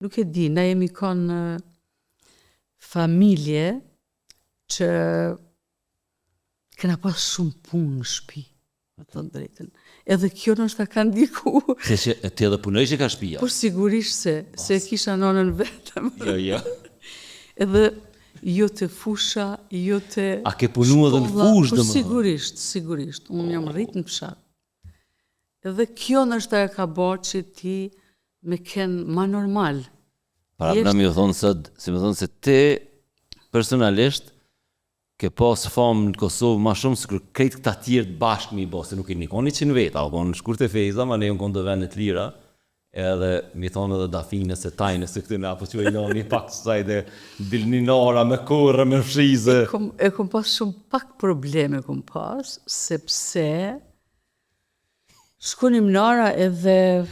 nuk e di, na jemi kanë familje që kena pas shumë punë në shtëpi, me thënë drejtën. Edhe kjo nështë ka ndiku. Se që ti edhe punoj që ka shtëpia. Po sigurisht se kisha nonën vetëm. Jo. Edhe jo të fusha, jo të... A ke punu edhe në fush, po sigurisht. Unë jam rritë në fshat. Edhe kjo nështë e ka bërë që ti me kenë ma normal. Para më thonë se ti personalisht ke pas famë në Kosovë ma shumë se krejt këta tjerë bashkë mi bo, se nuk i nikoni që në vetë, apo në shkurt e fejza, ma ne unë konë të vend të lira, edhe mi thonë edhe dafine se tajne se këtë në, apo që e një pak saj dhe dilninara me korë, me fshize. E kom pas shumë pak probleme kom pas, sepse shkonim nara edhe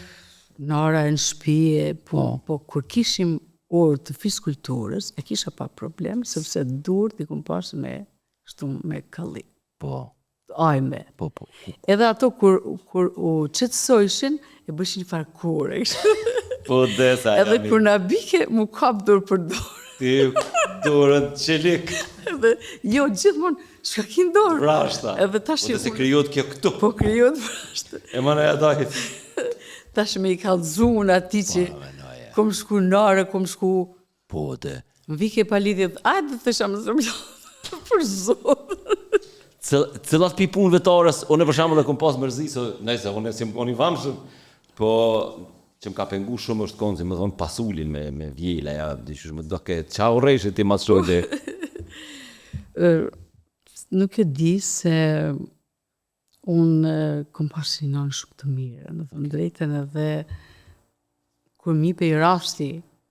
nara në shtëpi, po kur kishim orë të fiskulturës, e kisha pa problem, sepse durët i kom pas me kalli. Po. Ajme. Po. Edhe ato kur u qetësojshin, e bëshin farë kore. Po desa. Edhe kur na bike, mu kap dorë për dorë. Ti dorën qelik. Edhe jo, gjithmonë, shka kin dorë. Vrashta. Edhe tash... Po dhe se kryot kjo këtu. Po kryot vrashta. E mana e dajt. Tash me i kalzun ati që... Kom shku nare, kom shku... Po, dhe... Më vike pa lidhjet, ajde të thesha më zërmjo, për zotë. Cilat pi punë vetarës, unë e për shamë dhe kom pas mërzi, nëjse, unë i vamshëm, po që më ka pengu shumë është konë, si më thonë pasullin me vjela, ja, dishush më doke, qa u rejshë ti mas shoj dhe... Nuk e di se unë kom pas një nënë shumë të mire, në thonë drejten edhe kur mi pe i rasti,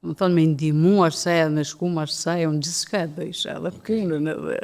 më thonë me ndimu arsaj edhe me shku arsaj, unë gjithë shka e dhe isha edhe punën edhe.